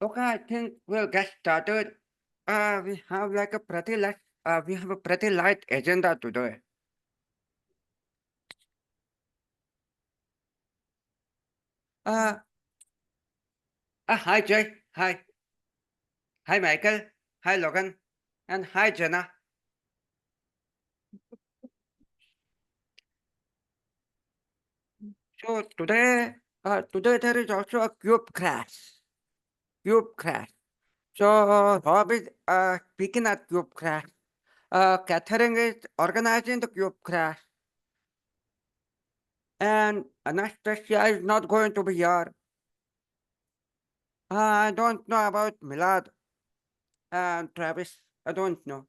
Okay, I think we'll get started. We have like a pretty light, we have a pretty light agenda today. Uh, Hi Jay, hi Michael, hi Logan, and hi Jenna. So today there is also a cube crash. So Rob is speaking at cube crash. Catherine is organizing the cube crash, and Anastasia is not going to be here. I don't know about Milad and Travis. I don't know.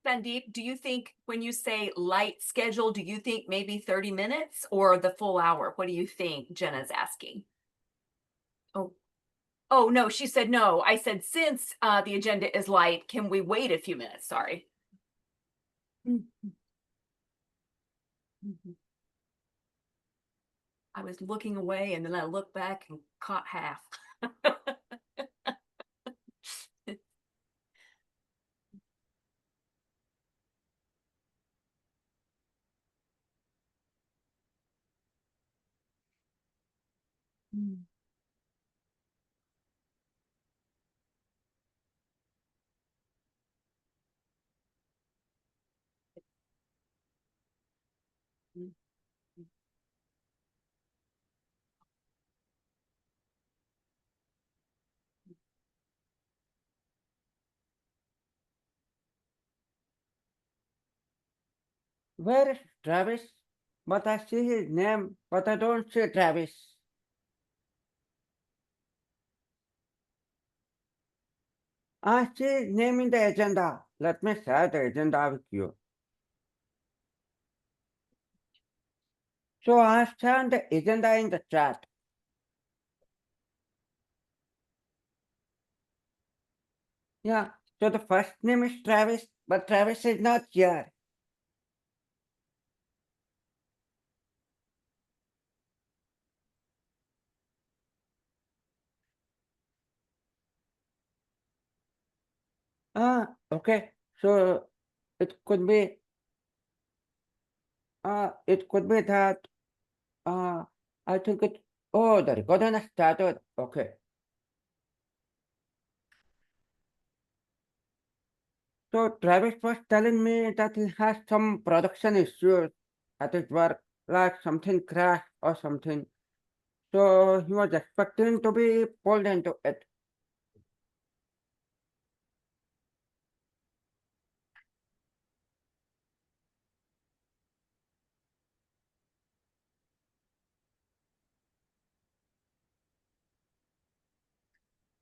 Sandeep, do you think when you say light schedule, do you think maybe 30 minutes or the full hour? What do you think? Jenna's asking. Oh, oh no, she said no. I said since the agenda is light, can we wait a few minutes? Sorry. I was looking away and then I looked back and caught half. Where is Travis? But I see his name, but I don't see Travis. I see his name in the agenda. Let me share the agenda with you. So I have shared the agenda in the chat. Yeah, so the first name is Travis, but Travis is not here. Okay. So it could be, it could be that, uh, I think it, oh, the recording has started. Okay. So Travis was telling me that he has some production issues at his work, like something crashed or something. So he was expecting to be pulled into it.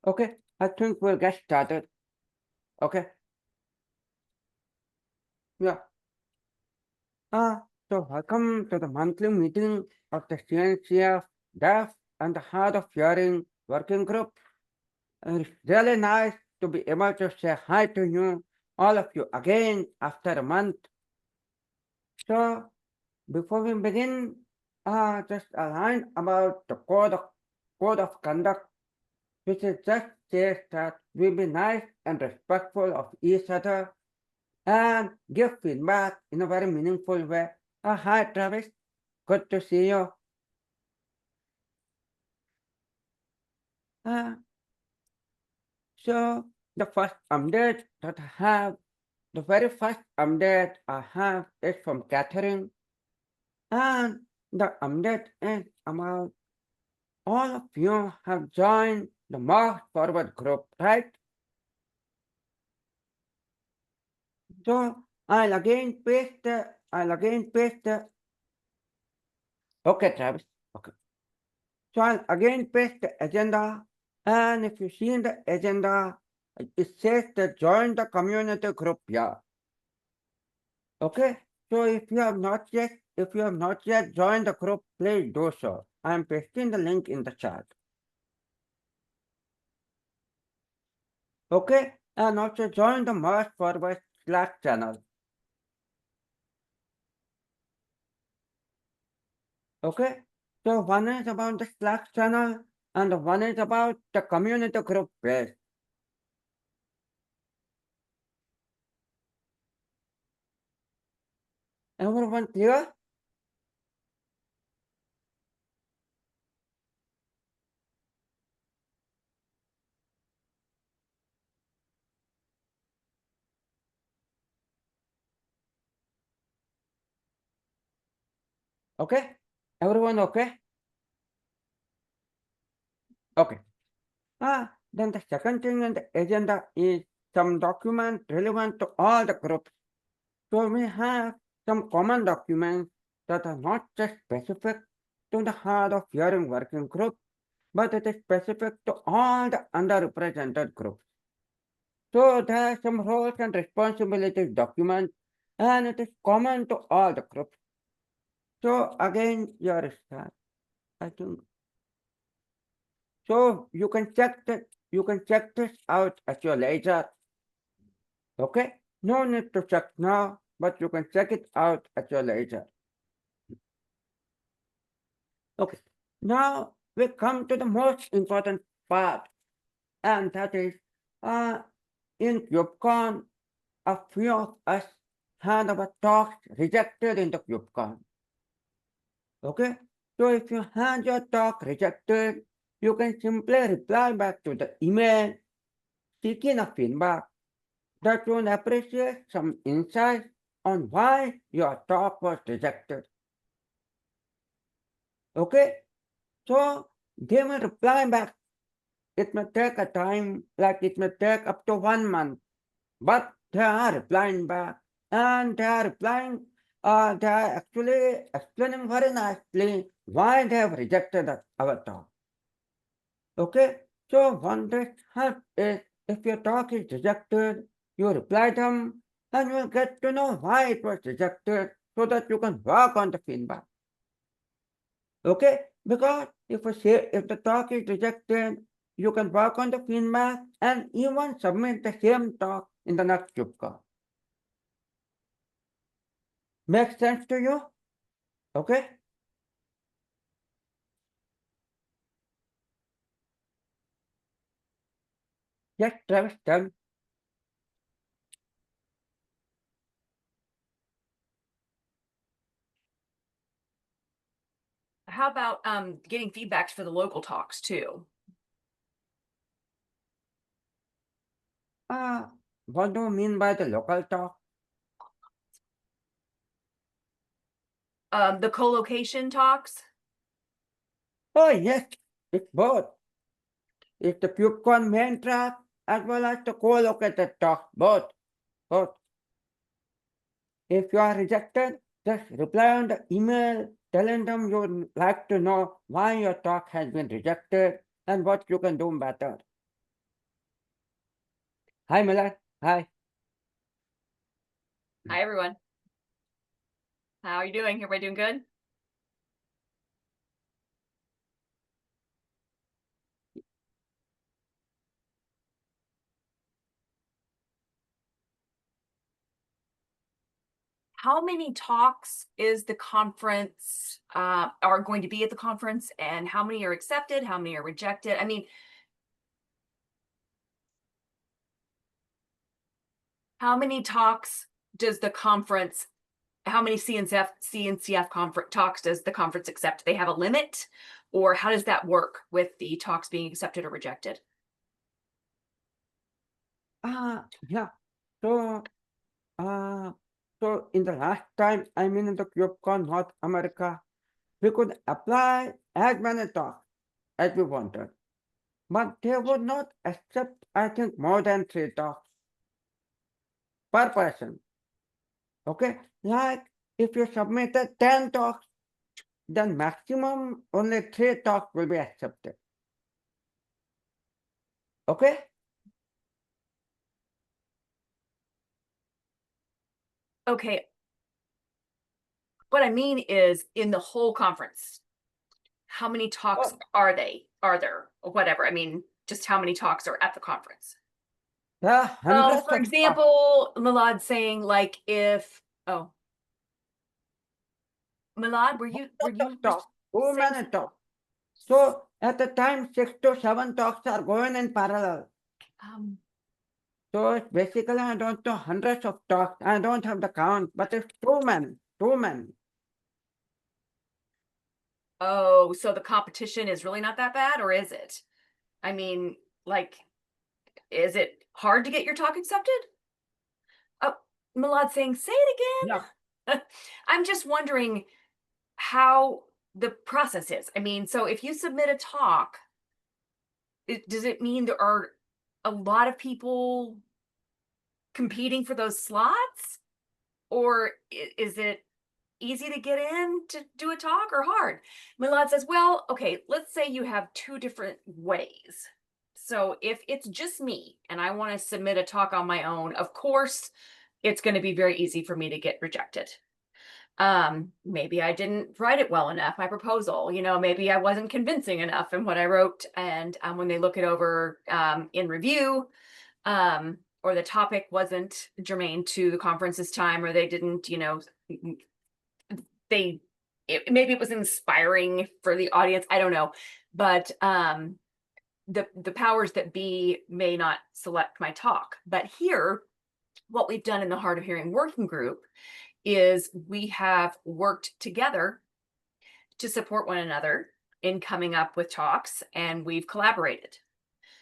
Okay, I think we'll get started. Okay, yeah. So welcome to the monthly meeting of the CNCF Deaf and the Hard of Hearing Working Group. It's really nice to be able to say hi to you, all of you again after a month. So before we begin, just a line about the code of conduct, which is just says that we be nice and respectful of each other and give feedback in a very meaningful way. Hi, Travis. Good to see you. Uh, so the first update that I have, the very first update I have is from Catherine, and the update is about all of you have joined the March Forward group, right? So I'll again paste the, okay, Travis, okay. So I'll again paste the agenda, and if you see in the agenda, it says to join the community group here. Okay, so if you have not yet joined the group, please do so. I am pasting the link in the chat. Okay, and also join the Merge Forward Slack channel. Okay, so one is about the Slack channel and one is about the community group page. Everyone clear? Okay, everyone okay? Okay. Then the second thing in the agenda is some document relevant to all the groups. So we have some common documents that are not just specific to the hard of hearing working group, but it is specific to all the underrepresented groups. So there are some roles and responsibilities document, and it is common to all the groups. So again, your start. I think so. You can check that. You can check this out at your leisure. Okay, no need to check now, but you can check it out at your leisure. Okay, now we come to the most important part, and that is in KubeCon, a few of us had our talks rejected in the KubeCon. Okay, so if you had your talk rejected, you can simply reply back to the email seeking a feedback that would appreciate some insight on why your talk was rejected. Okay, so they will reply back. It may take a time, like it may take up to 1 month, but they are replying back, and they are replying. They are actually explaining very nicely why they have rejected our talk. Okay, so one that help is if your talk is rejected, you reply them, and you will get to know why it was rejected, so that you can work on the feedback. Okay, because if the talk is rejected, you can work on the feedback and even submit the same talk in the next KubeCon. Makes sense to you? Okay. Yes, Travis, tell me. How about getting feedbacks for the local talks too? What do you mean by the local talk? The co-location talks? Oh yes, it's both. It's the KubeCon main track as well as the co-located talk, both. Both. If you are rejected, just reply on the email telling them you would like to know why your talk has been rejected and what you can do better. Hi, Milad. Hi. Hi, everyone. How are you doing? Everybody doing good? How many talks is the conference are going to be at the conference, and how many are accepted? How many are rejected? I mean, how many talks does the conference? How many CNCF conference talks does the conference accept? They have a limit, or how does that work with the talks being accepted or rejected? Yeah. So, in the last time, I mean in the KubeCon North America, we could apply as many talks as we wanted, but they would not accept, I think, more than 3 talks per person. Okay, like if you submitted 10 talks, then maximum only 3 talks will be accepted. Okay? Okay. What I mean is in the whole conference. How many talks Oh. are there, or whatever? I mean, just how many talks are at the conference? There are hundreds For of example, Milad saying like if, Milad, were you talks, too saying many something? talks. So at the time, 6 to 7 talks are going in parallel. So it's basically, I don't know, hundreds of talks. I don't have the count, but it's too many, too many. Oh, so the competition is really not that bad, or is it? I mean, like, is it hard to get your talk accepted? Oh, Milad saying, say it Yeah. again. I'm just wondering how the process is. I mean, so if you submit a talk, does it mean there are a lot of people competing for those slots? Or is it easy to get in to do a talk or hard? Milad says, well, okay, let's say you have two different ways. So if it's just me and I want to submit a talk on my own, of course, it's going to be very easy for me to get rejected. Maybe I didn't write it well enough, my proposal, maybe I wasn't convincing enough in what I wrote. And when they look it over in review, or the topic wasn't germane to the conference's time, or they didn't, maybe it was inspiring for the audience. I don't know, but the powers that be may not select my talk. But here, what we've done in the Hard of Hearing Working Group is we have worked together to support one another in coming up with talks, and we've collaborated.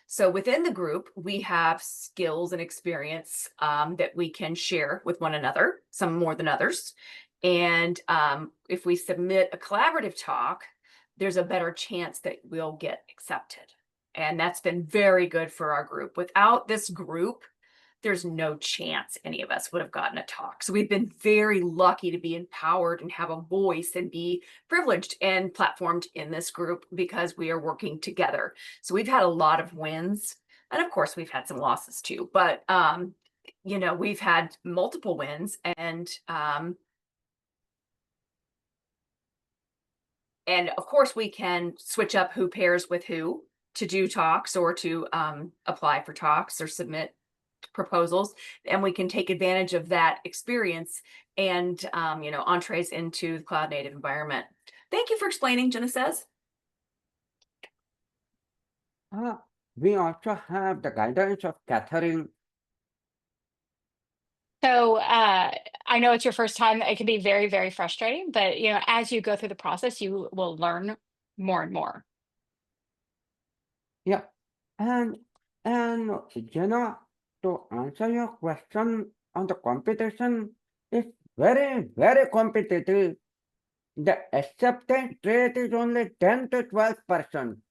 So within the group, we have skills and experience that we can share with one another, some more than others. And if we submit a collaborative talk, there's a better chance that we'll get accepted. And that's been very good for our group. Without this group, there's no chance any of us would have gotten a talk. So we've been very lucky to be empowered and have a voice and be privileged and platformed in this group because we are working together. So we've had a lot of wins. And of course, we've had some losses too. But, we've had multiple wins, and of course, we can switch up who pairs with who to do talks or to apply for talks or submit proposals, and we can take advantage of that experience and entrees into the cloud native environment. Thank you for explaining, Jenna says. We also have the guidance of Catherine. So I know it's your first time. It can be very, very frustrating, but as you go through the process, you will learn more and more. Yeah. And Jenna, to answer your question on the competition, it's very, very competitive. The acceptance rate is only 10 to 12%.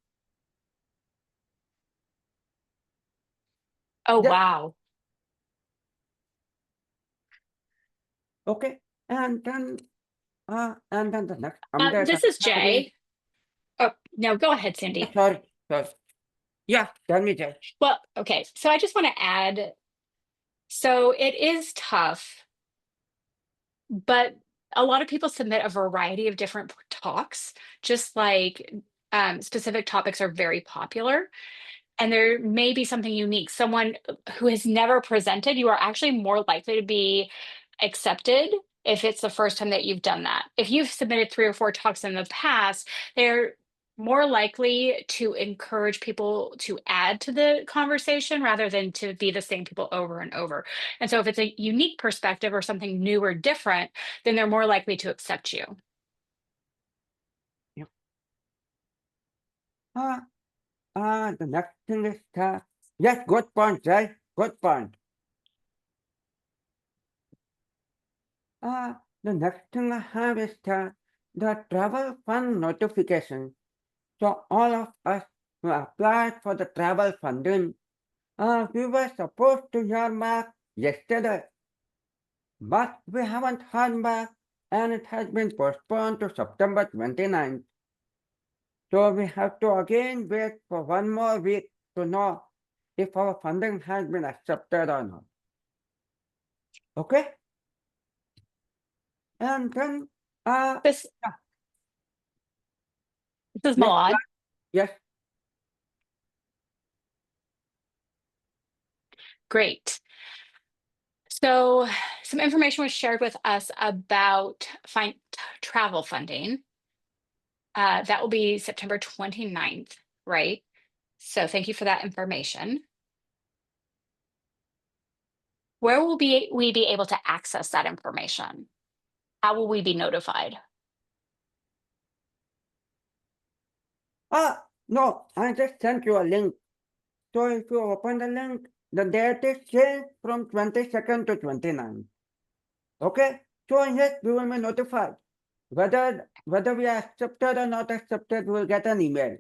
Oh, Yeah. wow. Okay. And then the next. This is Jay. Oh, no, go ahead, Cindy. Sorry. Yeah, tell me, Jay. Well, okay. So I just want to add, so it is tough, but a lot of people submit a variety of different talks, just like specific topics are very popular. And there may be something unique. Someone who has never presented, you are actually more likely to be accepted if it's the first time that you've done that. If you've submitted 3 or 4 talks in the past, they're more likely to encourage people to add to the conversation rather than to be the same people over and over. And so if it's a unique perspective or something new or different, then they're more likely to accept you. Yep. The next thing is yes, good point, Jay. Good point. The next thing I have is the travel fund notification. So all of us who applied for the travel funding, we were supposed to hear back yesterday, but we haven't heard back, and it has been postponed to September 29th. So we have to again wait for 1 more week to know if our funding has been accepted or not. Okay? And then This This is Yes, Malad. yes, Great. So some information was shared with us about travel funding. That will be September 29th, right? So thank you for that information. Where will we be able to access that information? How will we be notified? no, I just sent you a link. So if you open the link, the date is changed from 22nd to 29th. Okay? So yes, we will be notified. Whether we are accepted or not accepted, we will get an email.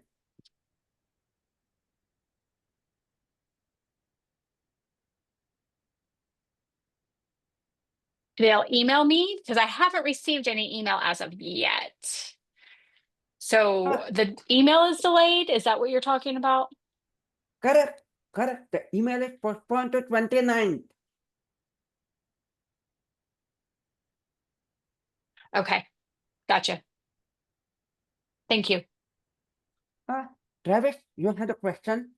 They'll email me because I haven't received any email as of yet. So the email is delayed. Is that what you're talking about? Correct, correct. The email is postponed to 29th. Okay, gotcha. Thank you. Travis, you had a question?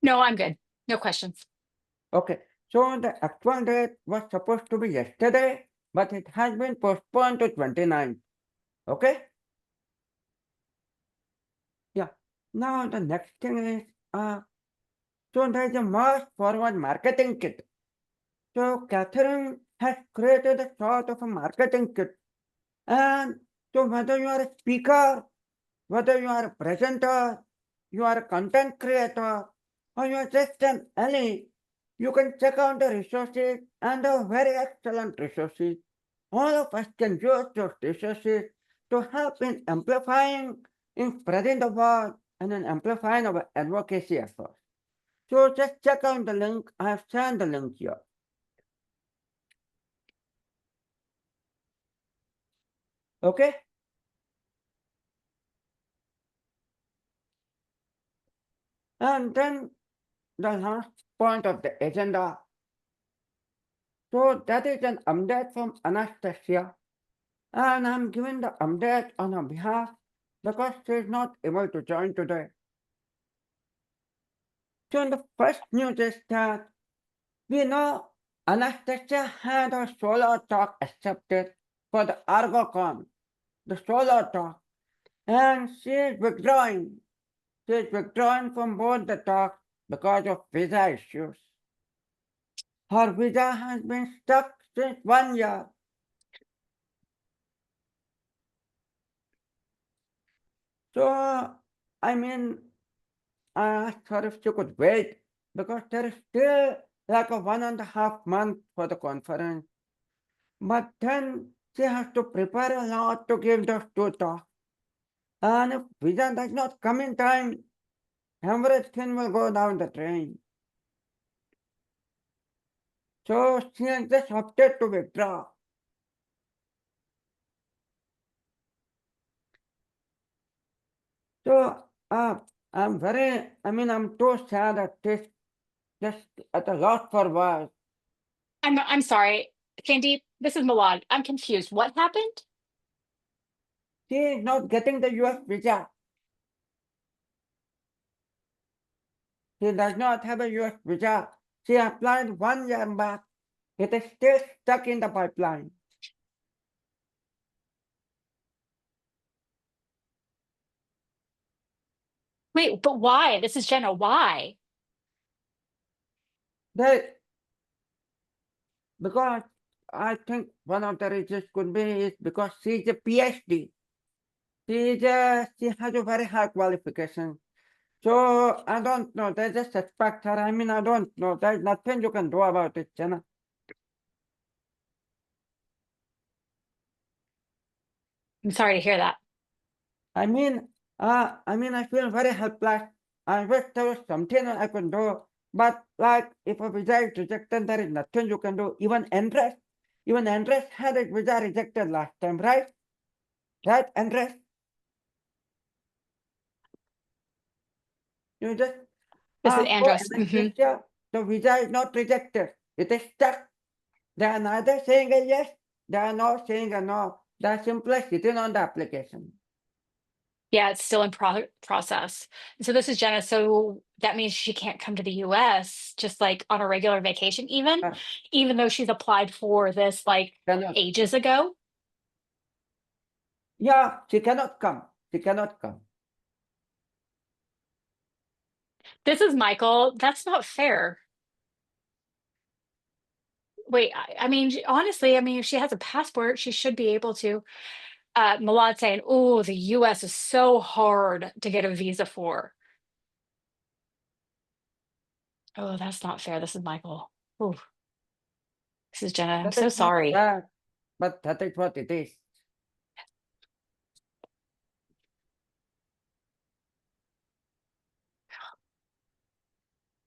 No, I'm good. No questions. Okay, so the actual date was supposed to be yesterday, but it has been postponed to 29th. Okay? Yeah. Now the next thing is, so there is a Mars Forward Marketing Kit. So Catherine has created a sort of a marketing kit. And so whether you are a speaker, whether you are a presenter, you are a content creator, or you are just an ally, you can check out the resources, and the very excellent resources. All of us can use those resources to help in amplifying, in spreading the word, and in amplifying our advocacy efforts. So just check out the link. I have sent the link here. Okay? And then the last point of the agenda. So that is an update from Anastasia. And I'm giving the update on her behalf because she is not able to join today. So the first news is that we know Anastasia had her solo talk accepted for the ArgoCon, the solo talk, and she is withdrawing. She is withdrawing from both the talks because of visa issues. Her visa has been stuck since 1 year. So, I mean, I asked her if she could wait because there is still like a 1.5 month for the conference. But then she has to prepare a lot to give those two talks. And if visa does not come in time, everything will go down the drain. So she has just opted to withdraw. So I'm too sad at this, just at a loss for words. I'm sorry, Sandeep. This is Malad. I'm confused. What happened? She is not getting the US visa. She does not have a US visa. She applied 1 year back. It is still stuck in the pipeline. Wait, but why? This is Jenna. Why? Because I think one of the reasons could be is because she's a PhD. She has a very high qualification. So I don't know. They just suspect her. I mean, I don't know. There's nothing you can do about it, Jenna. I'm sorry to hear that. I mean, I feel very helpless. I wish there was something I could do. But like, if a visa is rejected, there is nothing you can do. Even Andres had a visa rejected last time, right? Right, Andres? You just This is for Andres. Anastasia, the visa is not rejected. It is stuck. They are neither saying a yes They are not saying a no. They are simply sitting on the application. Yeah, it's still in process. So this is Jenna. So that means she can't come to the US just like on a regular vacation, Uh, even though she's applied for this like Cannot. ages ago. Yeah, she cannot come. She cannot come. This is Michael. That's not fair. Wait, I mean, honestly, I mean, if she has a passport, she should be able to. Milad saying, "Oh, the U.S. is so hard to get a visa for." Oh, that's not fair. This is Michael. Oh, this is Jenna. I'm That so is not sorry. bad, but that is what it is.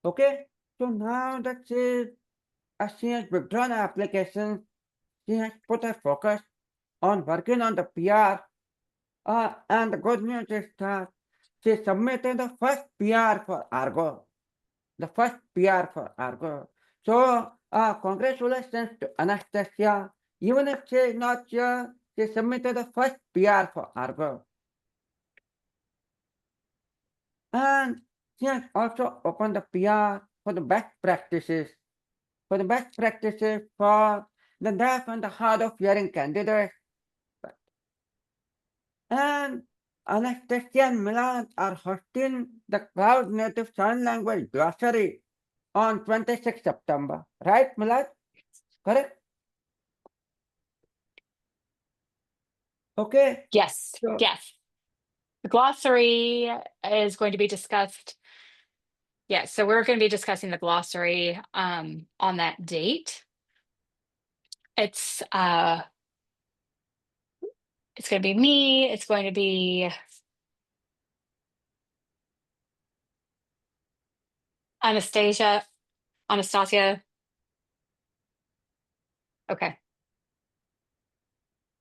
Okay, so now that she has withdrawn her application, she has put her focus on working on the PR. And the good news is that she submitted the first PR for Argo. The first PR for Argo. So, congratulations to Anastasia. Even if she is not sure, she submitted the first PR for Argo. And she has also opened the PR for the best practices. For the best practices for the deaf and the hard of hearing candidates. And Anastasia and Milan are hosting the Cloud Native Sign Language Glossary on 26 September. Right, Milan? Correct? Okay. Yes, So, yes. The glossary is going to be discussed. Yeah, so we're going to be discussing the glossary on that date. It's going to be me, it's going to be Anastasia. Okay.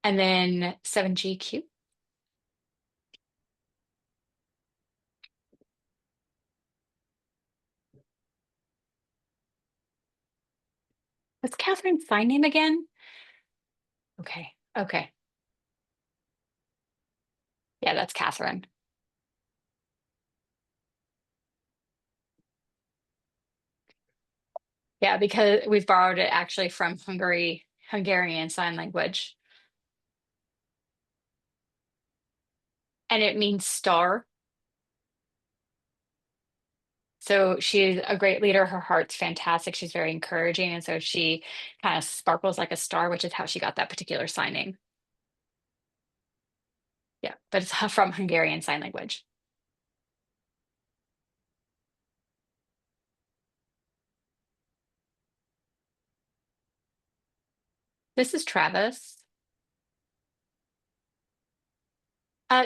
And then 7GQ. What's Catherine's sign name again? Okay. Okay. Yeah, that's Catherine. Yeah, because we've borrowed it actually from Hungarian Sign Language. And it means star. So she's a great leader. Her heart's fantastic. She's very encouraging. And so she kind of sparkles like a star, which is how she got that particular sign name. Yeah, but it's from Hungarian Sign Language. This is Travis.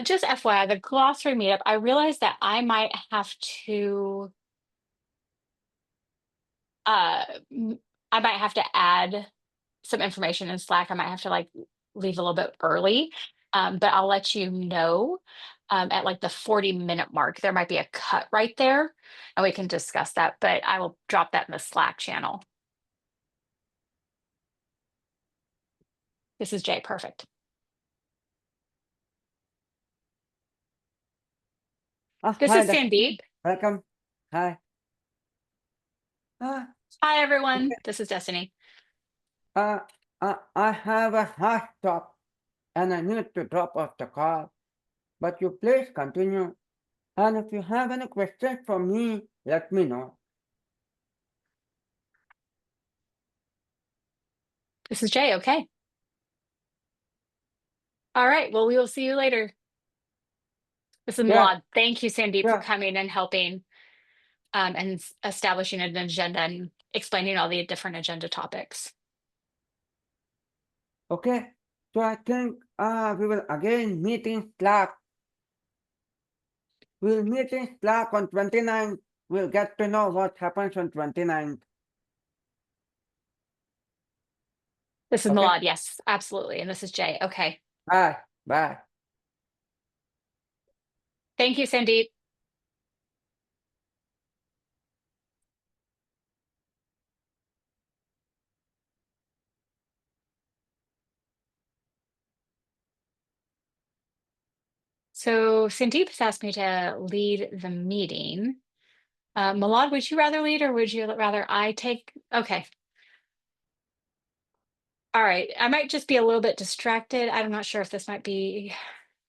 Just FYI, the glossary meetup, I realized that I might have to I might have to add some information in Slack. I might have to like leave a little bit early. But I'll let you know at like the 40-minute mark. There might be a cut right there and we can discuss that, but I will drop that in the Slack channel. This is Jay. Perfect. This hi, is Sandeep. welcome. Hi. Hi, everyone. Okay. This is Destiny. I have a hard stop and I need to drop off the call. But you please continue. And if you have any questions for me, let me know. This is Jay. Okay. All right. Well, we will see you later. This is Yeah, Mlad. Thank you, Sandeep, for yeah. coming and helping and establishing an agenda and explaining all the different agenda topics. Okay. So I think we will again meet in Slack. We'll meet in Slack on 29th. We'll get to know what happens on 29th. This is Okay. Milad. Yes, absolutely. And this is Jay. Okay. Bye. Bye. Thank you, Sandeep. So Sandeep has asked me to lead the meeting. Milad, would you rather lead or would you rather I take? Okay. All right. I might just be a little bit distracted. I'm not sure if this might be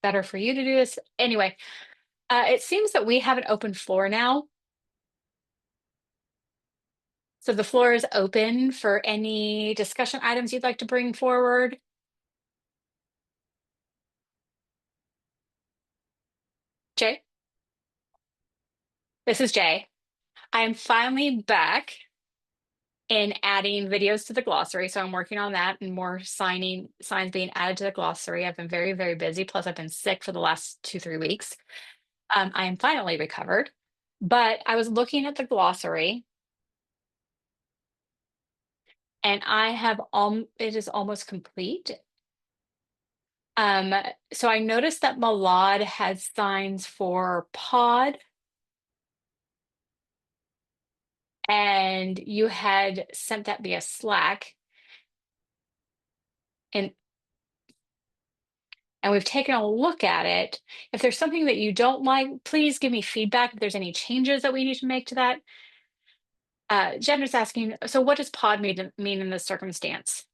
better for you to do this. Anyway, it seems that we have an open floor now. So the floor is open for any discussion items you'd like to bring forward. Jay? This is Jay. I am finally back in adding videos to the glossary. So I'm working on that and more signs being added to the glossary. I've been very, very busy. Plus, I've been sick for the last 2-3 weeks. I am finally recovered, but I was looking at the glossary and I have it is almost complete. So I noticed that Malad had signs for pod, and you had sent that via Slack. And we've taken a look at it. If there's something that you don't like, please give me feedback if there's any changes that we need to make to that. Jen is asking, so what does pod mean in this circumstance?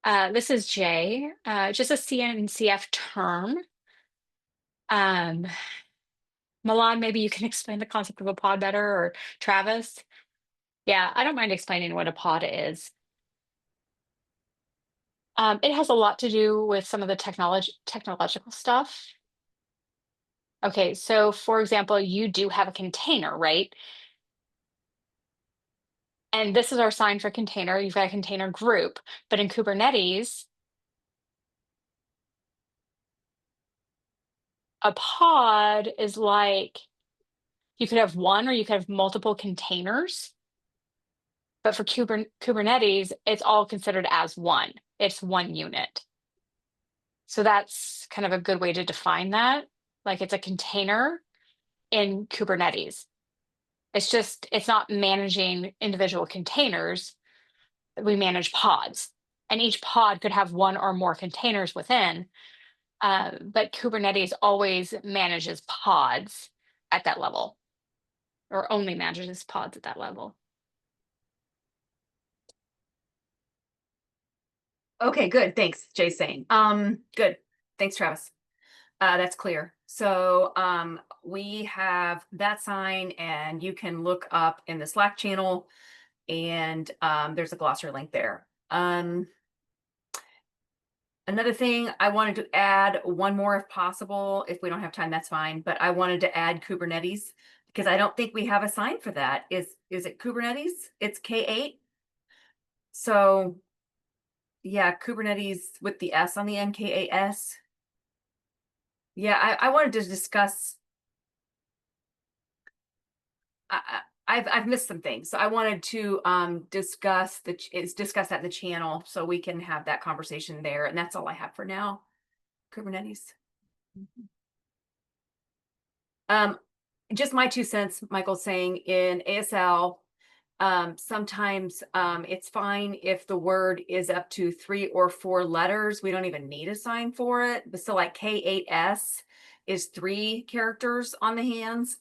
This is Jay, just a CNCF term. Milan, maybe you can explain the concept of a pod better, or Travis. Yeah, I don't mind explaining what a pod is. It has a lot to do with some of the technological stuff. Okay, so for example, you do have a container, right? And this is our sign for container. You've got a container group, but in Kubernetes, a pod is like, you could have one or you could have multiple containers. But for Kubernetes, it's all considered as one. It's one unit. So that's kind of a good way to define that. Like it's a container in Kubernetes. It's not managing individual containers. We manage pods. And each pod could have one or more containers within. But Kubernetes always manages pods at that level, or only manages pods at that level. Okay, good. Thanks, Jay's saying. Good. Thanks, Travis. That's clear. So we have that sign, and you can look up in the Slack channel, and there's a glossary link there. Another thing I wanted to add, one more if possible. If we don't have time, that's fine. But I wanted to add Kubernetes because I don't think we have a sign for that. Is it Kubernetes? It's K8. So yeah, Kubernetes with the S on the end, KAS. Yeah, I wanted to discuss. I've missed some things, so I wanted to discuss that in the channel so we can have that conversation there, and that's all I have for now. Kubernetes. Just my 2 cents. Michael's saying in ASL, sometimes it's fine if the word is up to 3 or 4 letters. We don't even need a sign for it. But so like K8S is 3 characters on the hands.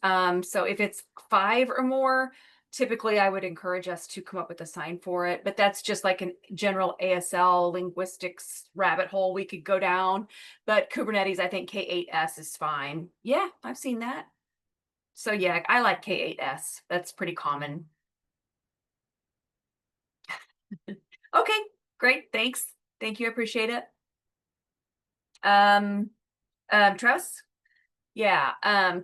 So if it's 5 or more, typically I would encourage us to come up with a sign for it. But that's just like a general ASL linguistics rabbit hole we could go down. But Kubernetes, I think K8S is fine. Yeah, I've seen that. So yeah, I like K8S. That's pretty common. Okay, great. Thanks. Thank you. I appreciate it. Travis? Yeah,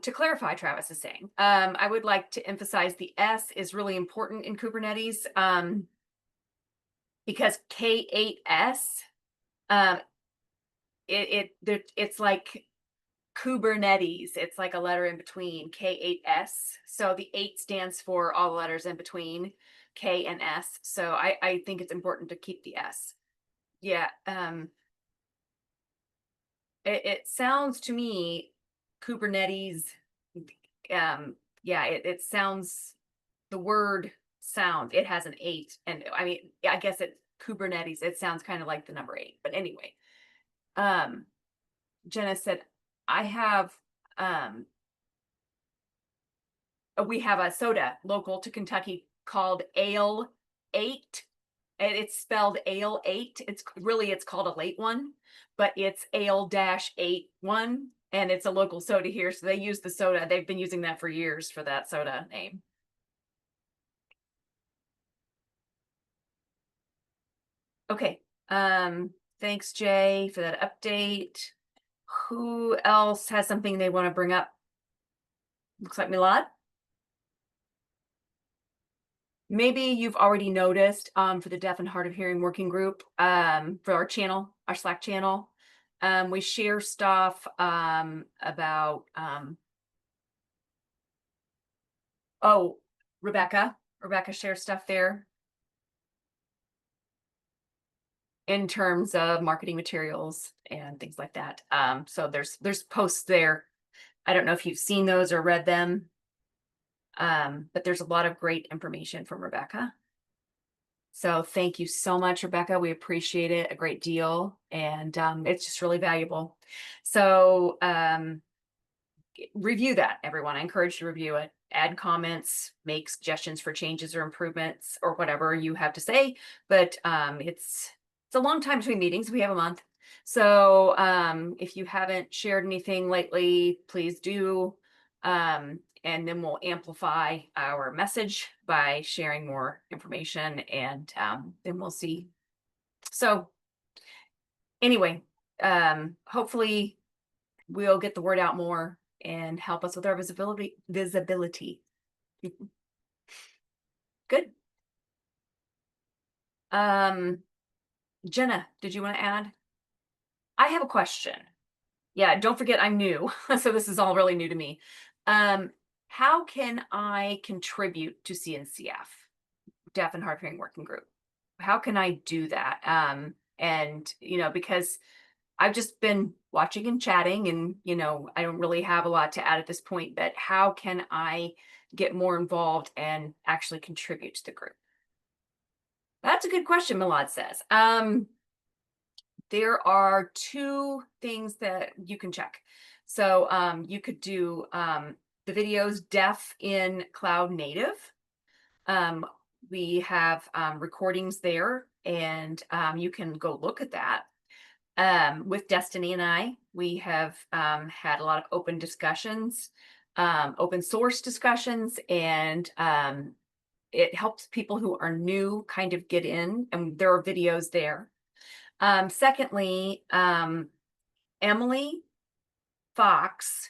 to clarify, Travis is saying, I would like to emphasize the S is really important in Kubernetes, because K8S, it's like Kubernetes. It's like a letter in between, K8S. So the 8 stands for all the letters in between K and S. So I think it's important to keep the S. Yeah. It sounds to me, Kubernetes, yeah, it sounds, the word sound, it has an 8. And I mean, I guess it Kubernetes, it sounds kind of like the number 8, but anyway. Jenna said, I have, we have a soda local to Kentucky called Ale 8. And it's spelled Ale 8. It's called a late one, but it's Ale-81. And it's a local soda here. So they use the soda. They've been using that for years for that soda name. Okay. Thanks, Jay, for that update. Who else has something they want to bring up? Looks like Milad. Maybe you've already noticed for the Deaf and Hard of Hearing Working Group, for our channel, our Slack channel, we share stuff about oh, Rebecca shares stuff there in terms of marketing materials and things like that. So there's posts there. I don't know if you've seen those or read them. But there's a lot of great information from Rebecca. So thank you so much, Rebecca. We appreciate it a great deal. And it's just really valuable. So review that, everyone. I encourage you to review it. Add comments, make suggestions for changes or improvements or whatever you have to say. But it's a long time between meetings. We have a month. So if you haven't shared anything lately, please do. And then we'll amplify our message by sharing more information, and then we'll see. So anyway, hopefully we'll get the word out more and help us with our visibility. Good. Jenna, did you want to add? I have a question. Yeah, don't forget I'm new, so this is all really new to me. How can I contribute to CNCF, Deaf and Hard of Hearing Working Group? How can I do that? And because I've just been watching and chatting, and I don't really have a lot to add at this point. But how can I get more involved and actually contribute to the group? That's a good question, Milad says. There are two things that you can check. So you could do the videos Deaf in Cloud Native. We have recordings there, and you can go look at that. With Destiny and I, we have had a lot of open discussions, open source discussions, and it helps people who are new kind of get in, and there are videos there. Secondly, Emily Fox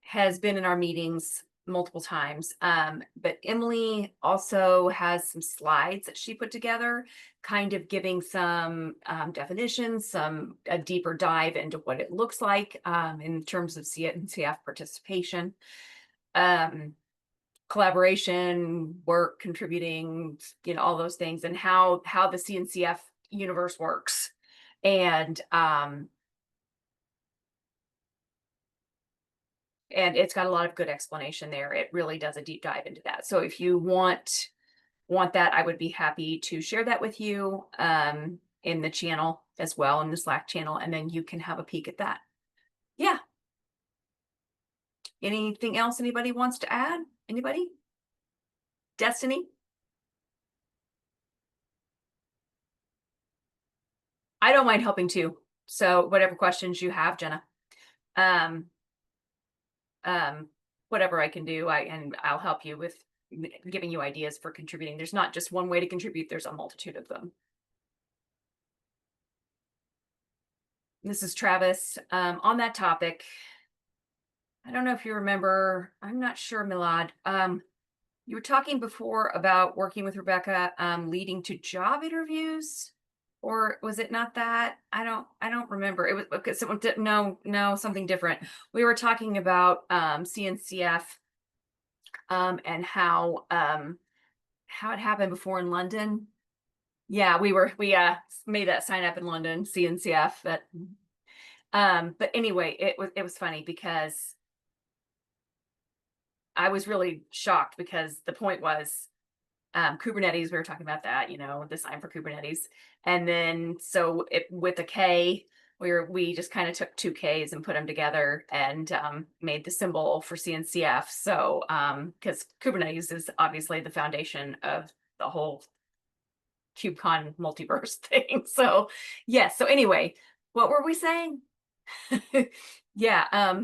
has been in our meetings multiple times, but Emily also has some slides that she put together, kind of giving some definitions, a deeper dive into what it looks like in terms of CNCF participation, collaboration, work, contributing, all those things, and how the CNCF universe works. And it's got a lot of good explanation there. It really does a deep dive into that. So if you want that, I would be happy to share that with you in the channel as well, in the Slack channel, and then you can have a peek at that. Yeah. Anything else anybody wants to add? Anybody? Destiny? I don't mind helping too. So whatever questions you have, Jenna. Whatever I can do, I'll help you with giving you ideas for contributing. There's not just one way to contribute, there's a multitude of them. This is Travis. On that topic, I don't know if you remember, I'm not sure, Milad. You were talking before about working with Rebecca, leading to job interviews, or was it not that? I don't remember. It was because no, something different. We were talking about CNCF and how it happened before in London. Yeah, we made that sign up in London, CNCF. But anyway, it was funny because I was really shocked, because the point was Kubernetes. We were talking about that, the sign for Kubernetes, and then so with a K, we just kind of took 2Ks and put them together and made the symbol for CNCF. So because Kubernetes is obviously the foundation of the whole KubeCon multiverse thing. So yes. So anyway, what were we saying? Yeah.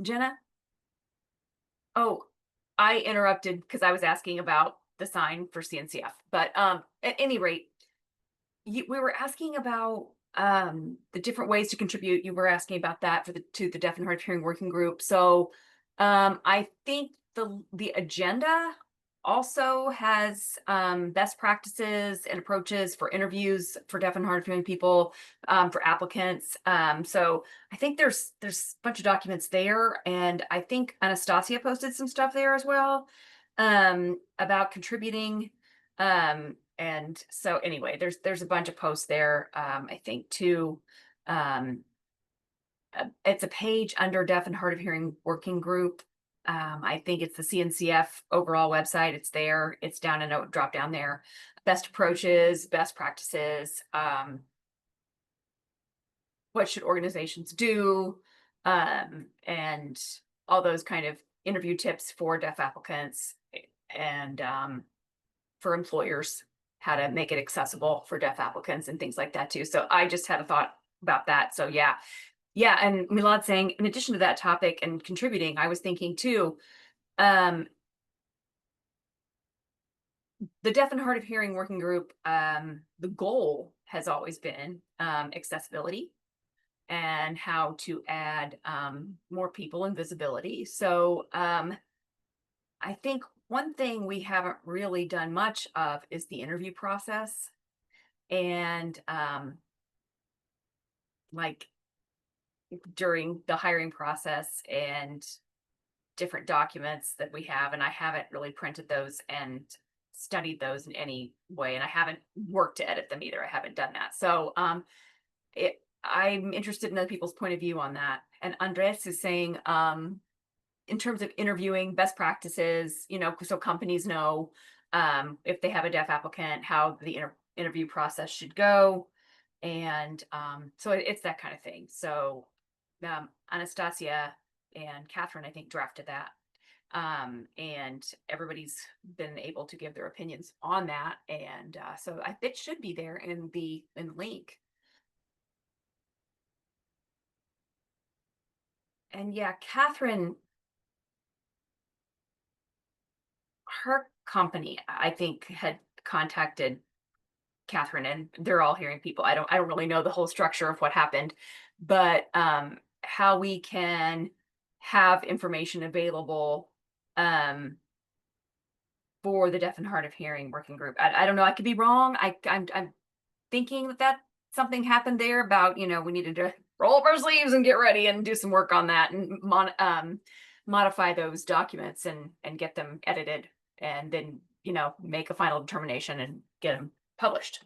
Jenna? Oh, I interrupted because I was asking about the sign for CNCF. But at any rate, we were asking about the different ways to contribute. You were asking about that for to the Deaf and Hard of Hearing Working Group. So I think the agenda also has best practices and approaches for interviews for deaf and hard of hearing people, for applicants. So I think there's a bunch of documents there, and I think Anastasia posted some stuff there as well about contributing. And so anyway, there's a bunch of posts there. I think too. It's a page under Deaf and Hard of Hearing Working Group. I think it's the CNCF overall website. It's there. It's down in a drop down there. Best approaches, best practices. What should organizations do? And all those kind of interview tips for deaf applicants and for employers, how to make it accessible for deaf applicants and things like that too. So I just had a thought about that. So yeah. Yeah, and Milad saying, in addition to that topic and contributing, I was thinking too, the Deaf and Hard of Hearing Working Group, the goal has always been accessibility and how to add more people and visibility. So I think one thing we haven't really done much of is the interview process. And like during the hiring process and different documents that we have, and I haven't really printed those and studied those in any way, and I haven't worked to edit them either. I haven't done that. So I'm interested in other people's point of view on that. And Andres is saying in terms of interviewing, best practices, so companies know if they have a deaf applicant, how the interview process should go. And so it's that kind of thing. So Anastasia and Catherine, I think, drafted that. And everybody's been able to give their opinions on that. And so it should be there in the link. And yeah, Catherine, her company, I think, had contacted Catherine, and they're all hearing people. I don't really know the whole structure of what happened, but how we can have information available for the Deaf and Hard of Hearing Working Group. I don't know. I could be wrong. I'm thinking that something happened there about, we needed to roll up our sleeves and get ready and do some work on that and modify those documents and get them edited, and then, make a final determination and get them published.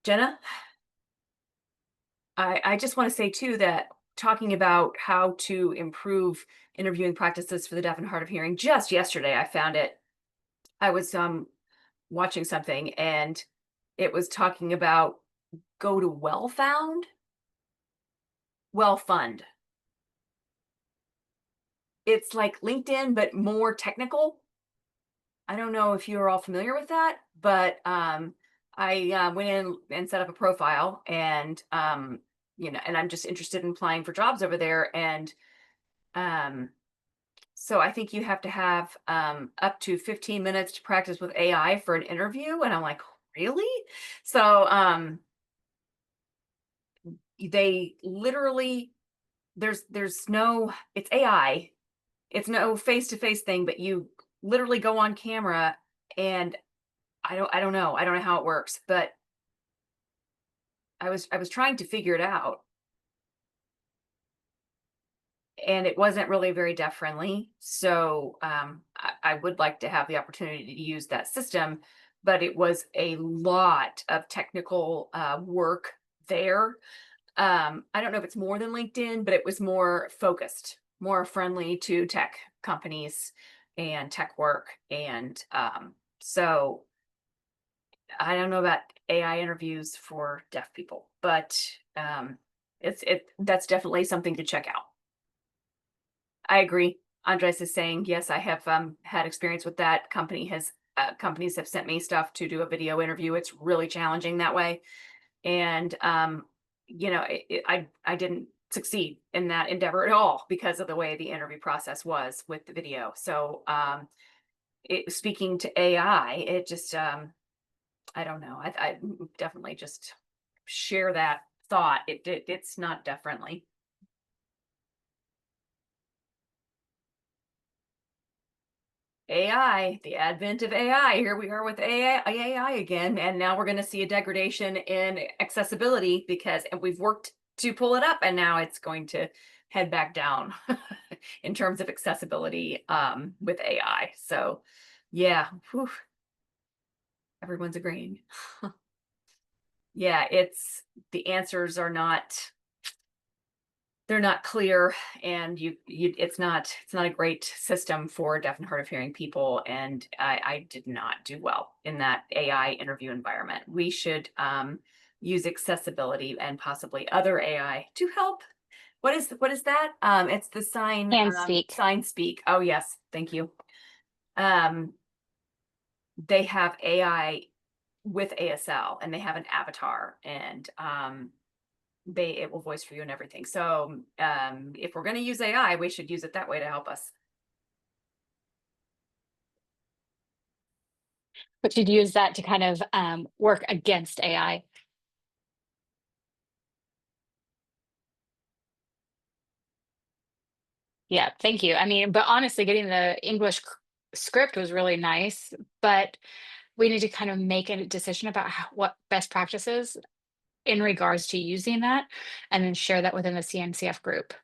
Jenna? I just want to say too that talking about how to improve interviewing practices for the deaf and hard of hearing, just yesterday I found it. I was watching something and it was talking about go to WellFund. It's like LinkedIn, but more technical. I don't know if you're all familiar with that, but I went in and set up a profile, and and I'm just interested in applying for jobs over there. And so I think you have to have up to 15 minutes to practice with AI for an interview. And I'm like, really? So they literally, there's no, it's AI. It's no face-to-face thing, but you literally go on camera, and I don't know how it works, but I was trying to figure it out, and it wasn't really very deaf friendly. So I would like to have the opportunity to use that system, but it was a lot of technical work there. I don't know if it's more than LinkedIn, but it was more focused, more friendly to tech companies and tech work. And so I don't know about AI interviews for deaf people, but that's definitely something to check out. I agree. Andres is saying, yes, I have had experience with that. Companies have sent me stuff to do a video interview. It's really challenging that way. And I didn't succeed in that endeavor at all because of the way the interview process was with the video. So speaking to AI, it just I don't know. I definitely just share that thought. It's not deaf friendly. AI, the advent of AI. Here we are with AI again, and now we're going to see a degradation in accessibility because and we've worked to pull it up, and now it's going to head back down in terms of accessibility with AI. So, yeah, whew, everyone's agreeing. Yeah, the answers are not they're not clear, and it's not a great system for deaf and hard of hearing people, and I did not do well in that AI interview environment. We should use accessibility and possibly other AI to help. What is that? It's the Hand speak. sign speak. Oh yes, thank you. um they have AI with ASL, and they have an avatar, and it will voice for you and everything. So if we're going to use AI, we should use it that way to help us. But you'd use that to kind of work against AI. Yeah, thank you. I mean, but honestly, getting the English script was really nice, but we need to kind of make a decision about what best practices in regards to using that, and then share that within the CNCF group.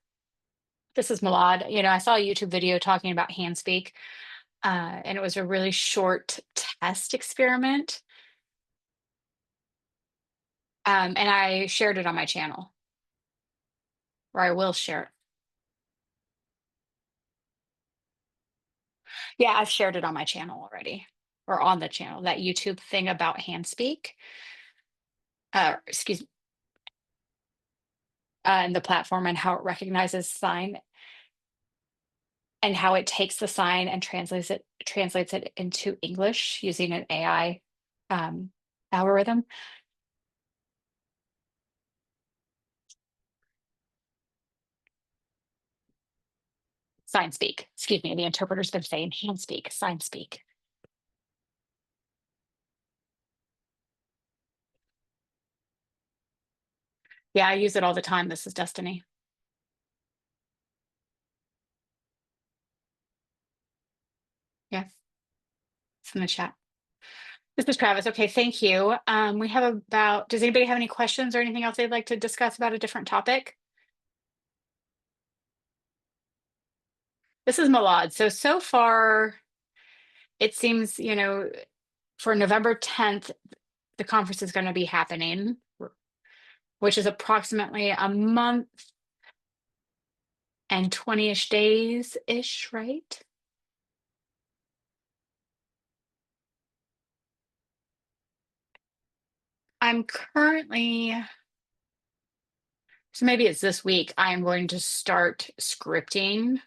This is Malad. I saw a YouTube video talking about Handspeak, and it was a really short test experiment. And I shared it on my channel, or I will share it. Yeah, I've shared it on my channel already, or on the channel, that YouTube thing about Handspeak. Excuse me, and the platform and how it recognizes sign, and how it takes the sign and translates it into English using an AI algorithm. Sign speak. Excuse me. The interpreter's been saying hand speak, sign speak. Yeah, I use it all the time. This is Destiny. Yeah, it's in the chat. This is Travis. Okay, thank you. Does anybody have any questions or anything else they'd like to discuss about a different topic? This is Malad. So far, it seems, for November 10th, the conference is going to be happening, which is approximately a month and 20-ish days-ish, right? I'm currently, so maybe it's this week, I am going to start scripting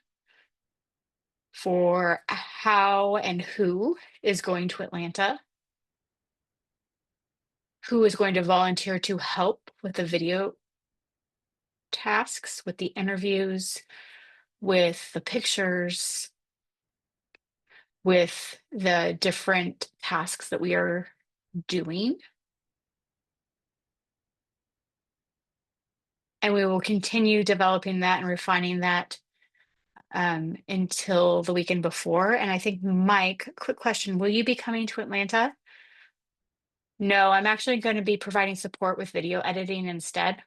for how and who is going to Atlanta, who is going to volunteer to help with the video tasks, with the interviews, with the pictures, with the different tasks that we are doing. And we will continue developing that and refining that until the weekend before. And I think, Mike, quick question, will you be coming to Atlanta? No, I'm actually going to be providing support with video editing instead.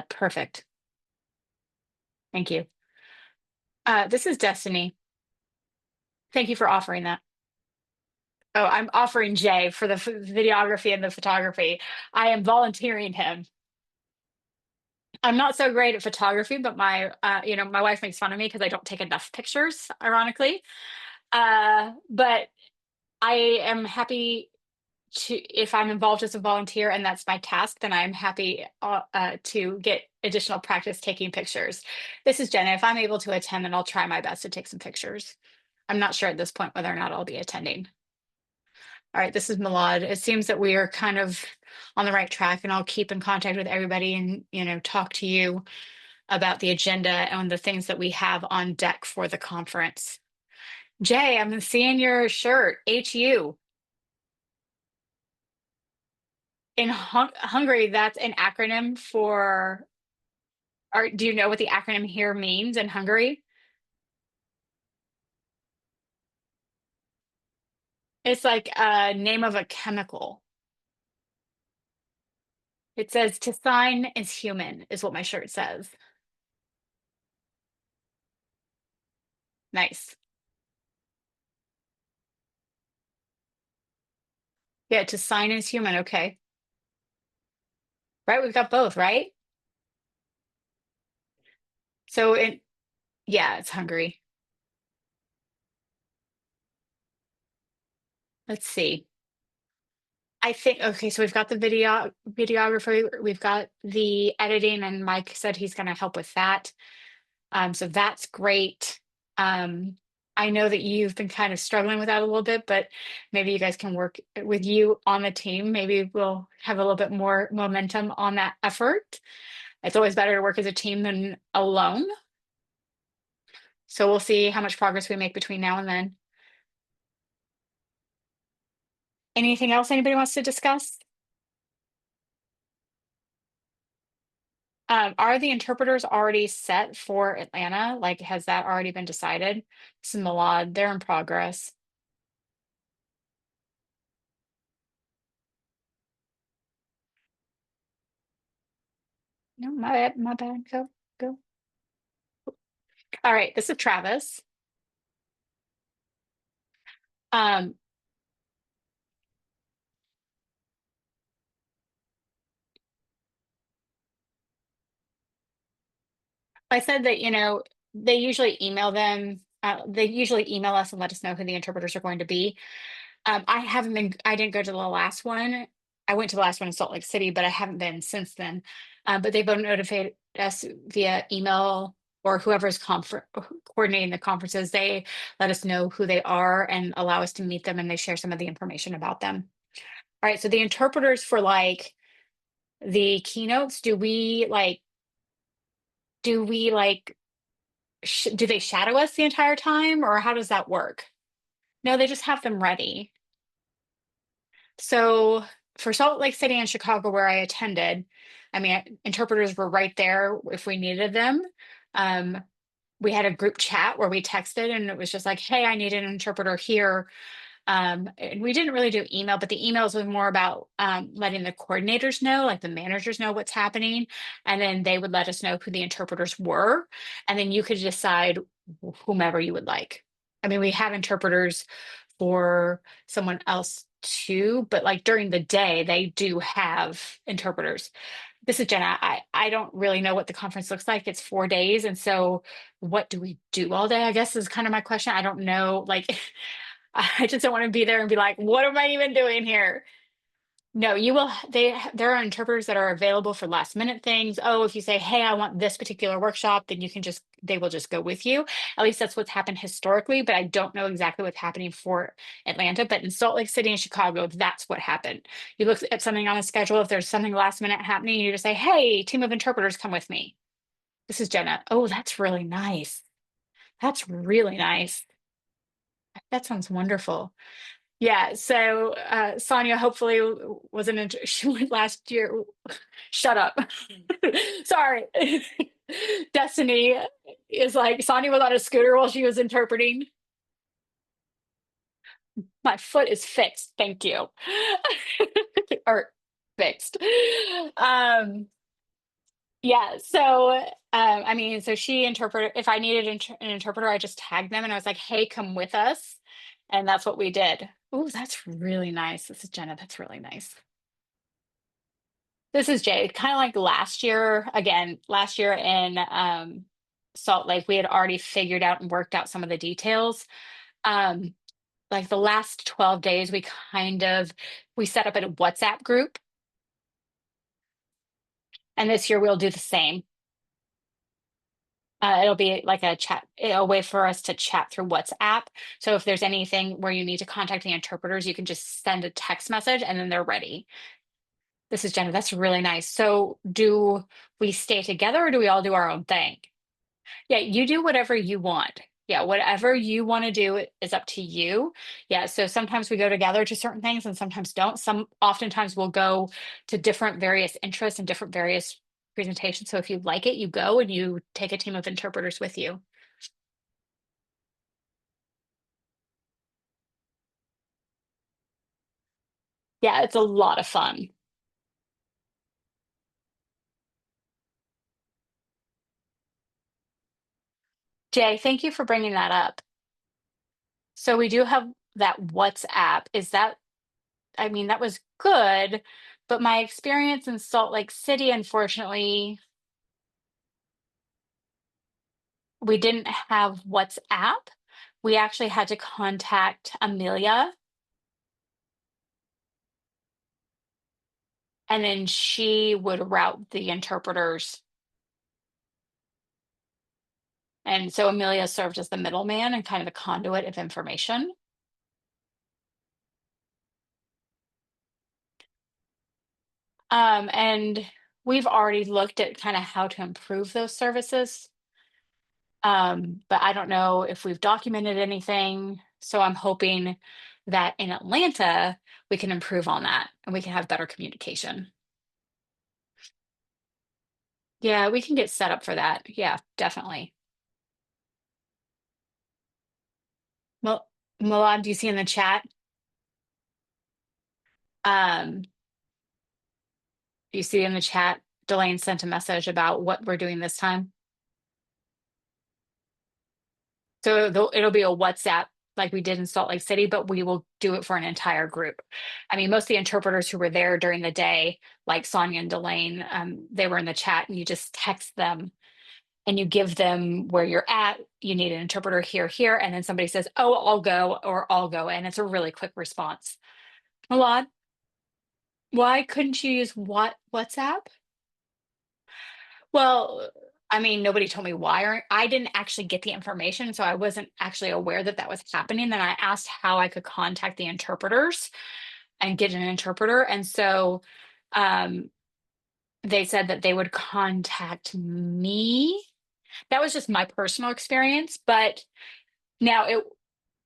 Perfect. Thank you. This is Destiny. Thank you for offering that. Oh, I'm offering Jay for the videography and the photography. I am volunteering him. I'm not so great at photography, but my wife makes fun of me because I don't take enough pictures, ironically. But I am happy to, if I'm involved as a volunteer and that's my task, then I'm happy to get additional practice taking pictures. This is Jenna. If I'm able to attend, then I'll try my best to take some pictures. I'm not sure at this point whether or not I'll be attending. All right, this is Milad. It seems that we are kind of on the right track, and I'll keep in contact with everybody and, you know, talk to you about the agenda and the things that we have on deck for the conference. Jay, I'm seeing your shirt, HU. In Hungary, that's an acronym for, or do you know what the acronym here means in Hungary? It's like a name of a chemical. It says to sign is human, is what my shirt says. Nice. Yeah, to sign is human. Okay. Right, we've got both, right? So yeah, it's Hungary. Let's see. I think, okay, so we've got the videographer, we've got the editing, and Mike said he's going to help with that. So that's great. I know that you've been kind of struggling with that a little bit, but maybe you guys can work with you on the team. Maybe we'll have a little bit more momentum on that effort. It's always better to work as a team than alone. So we'll see how much progress we make between now and then. Anything else anybody wants to discuss? Are the interpreters already set for Atlanta? Like, has that already been decided? This is Milad, they're in progress. No, my bad, go. All right, this is Travis. Um, I said that, you know, they usually email them, they usually email us and let us know who the interpreters are going to be. I didn't go to the last one. I went to the last one in Salt Lake City, but I haven't been since then. But they've notified us via email, or whoever's coordinating the conferences. They let us know who they are and allow us to meet them, and they share some of the information about them. All right, so the interpreters for like the keynotes, do we like do they shadow us the entire time, or how does that work? No, they just have them ready. So for Salt Lake City and Chicago, where I attended, I mean, interpreters were right there if we needed them. We had a group chat where we texted, and it was just like, hey, I need an interpreter here. And we didn't really do email, but the emails was more about letting the coordinators know, like the managers know what's happening. And then they would let us know who the interpreters were. And then you could decide whomever you would like. I mean, we have interpreters for someone else too, but like during the day, they do have interpreters. This is Jenna. I don't really know what the conference looks like. It's 4 days. And so what do we do all day? I guess is kind of my question. I don't know. Like, I just don't want to be there and be like, what am I even doing here? No, you will. There are interpreters that are available for last minute things. Oh, if you say, hey, I want this particular workshop, then they will just go with you. At least that's what's happened historically, but I don't know exactly what's happening for Atlanta. But in Salt Lake City and Chicago, that's what happened. You look at something on the schedule. If there's something last minute happening, you just say, hey, team of interpreters, come with me. This is Jenna. Oh, that's really nice. That's really nice. That sounds wonderful. Yeah, so Sonia hopefully wasn't she went last year. Shut up. Sorry. Destiny is like Sonia was on a scooter while she was interpreting. My foot is fixed, thank you. Or fixed. Yeah, so I mean, so she interpreted, if I needed an interpreter, I just tagged them and I was like, hey, come with us. And that's what we did. Oh, that's really nice. This is Jenna. That's really nice. This is Jay. Kind of like last year, again, last year in Salt Lake, we had already figured out and worked out some of the details. like the last 12 days, we set up a WhatsApp group. And this year we'll do the same. It'll be like a way for us to chat through WhatsApp. So if there's anything where you need to contact the interpreters, you can just send a text message and then they're ready. This is Jenna. That's really nice. So do we stay together or do we all do our own thing? Yeah, you do whatever you want. Yeah, whatever you want to do is up to you. Yeah, so sometimes we go together to certain things and sometimes don't. Oftentimes we'll go to different various interests and different various presentations. So if you like it, you go and you take a team of interpreters with you. Yeah, it's a lot of fun. Jay, thank you for bringing that up. So we do have that WhatsApp. I mean, that was good, but my experience in Salt Lake City, unfortunately, we didn't have WhatsApp. We actually had to contact Amelia. And then she would route the interpreters. And so Amelia served as the middleman and kind of the conduit of information. And we've already looked at kind of how to improve those services. But I don't know if we've documented anything. So I'm hoping that in Atlanta, we can improve on that and we can have better communication. Yeah, we can get set up for that. Yeah, definitely. Well, Milan, do you see in the chat? Do you see in the chat, Delane sent a message about what we're doing this time? So it'll be a WhatsApp like we did in Salt Lake City, but we will do it for an entire group. I mean, most of the interpreters who were there during the day, like Sonia and Delane, they were in the chat and you just text them and you give them where you're at. You need an interpreter here, here. And then somebody says, oh, I'll go, or I'll go. And it's a really quick response. Milad, why couldn't you use WhatsApp? Well, I mean, nobody told me why, or I didn't actually get the information, so I wasn't actually aware that that was happening. Then I asked how I could contact the interpreters and get an interpreter, and so they said that they would contact me. That was just my personal experience, but now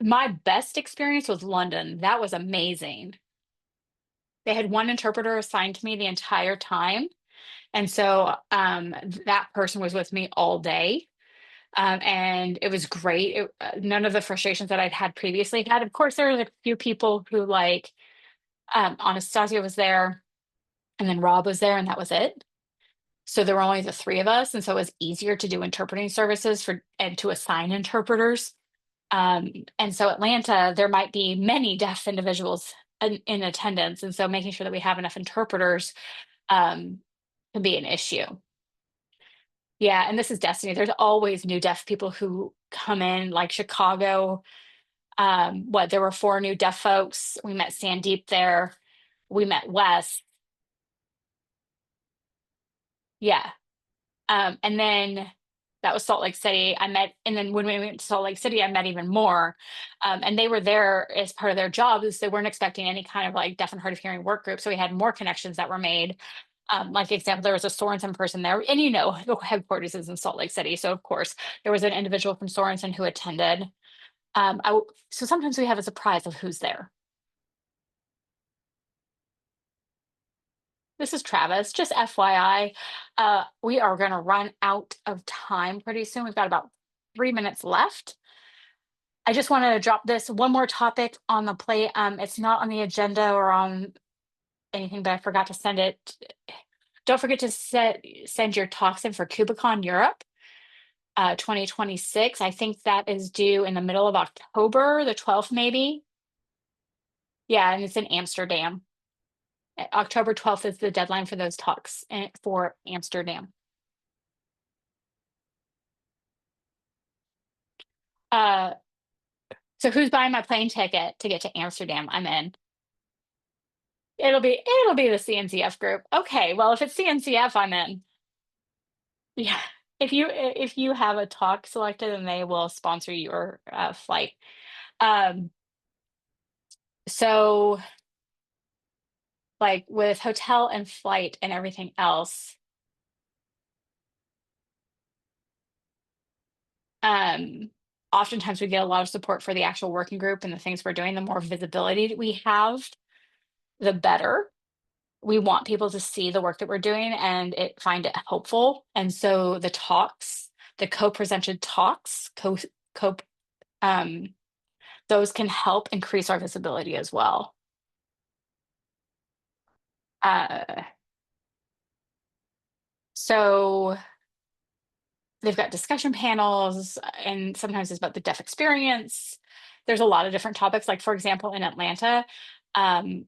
my best experience was London. That was amazing. They had one interpreter assigned to me the entire time. And so that person was with me all day. And it was great. None of the frustrations that I'd had previously had. Of course, there was a few people who Anastasia was there and then Rob was there and that was it. So there were only the three of us. And so it was easier to do interpreting services and to assign interpreters. And so Atlanta, there might be many deaf individuals in attendance. And so making sure that we have enough interpreters can be an issue. Yeah, and this is Destiny. There's always new deaf people who come in, like Chicago. There were 4 new deaf folks. We met Sandeep there. We met Wes. Yeah. And then that was Salt Lake City. And then when we went to Salt Lake City, I met even more. And they were there as part of their jobs. They weren't expecting any kind of like deaf and hard of hearing work group. So we had more connections that were made. Like example, there was a Sorensen person there, and the headquarters is in Salt Lake City. So of course there was an individual from Sorensen who attended. So sometimes we have a surprise of who's there. This is Travis, just FYI, we are gonna run out of time pretty soon. We've got about 3 minutes left. I just wanted to drop this one more topic on the plate. It's not on the agenda or on anything, but I forgot to send it. Don't forget to send your talks in for KubeCon Europe 2026. I think that is due in the middle of October, the 12th maybe. Yeah, and it's in Amsterdam. October 12th is the deadline for those talks for Amsterdam. So who's buying my plane ticket to get to Amsterdam? I'm in. It'll be the CNCF group. Okay, well, if it's CNCF, I'm in. Yeah. If you have a talk selected, and they will sponsor your flight. Um, so like with hotel and flight and everything else, oftentimes we get a lot of support for the actual working group and the things we're doing. The more visibility that we have, the better. We want people to see the work that we're doing and find it helpful. And so the talks, the co-presented talks, co um, those can help increase our visibility as well. Uh, so they've got discussion panels, and sometimes it's about the deaf experience. There's a lot of different topics. Like, for example, in Atlanta, um,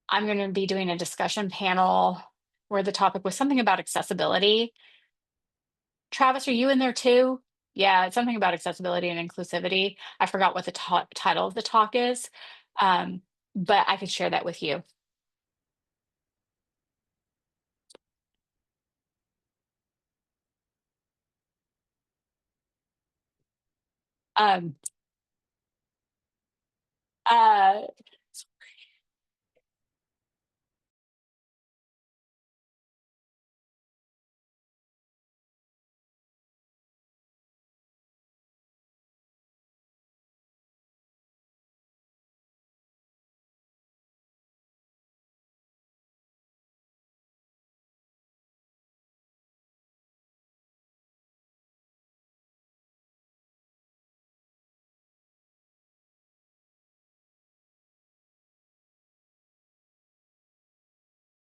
I'm going to be doing a discussion panel where the topic was something about accessibility. Travis, are you in there too? Yeah, it's something about accessibility and inclusivity. I forgot what the title of the talk is, um, but I could share that with you. Um, uh,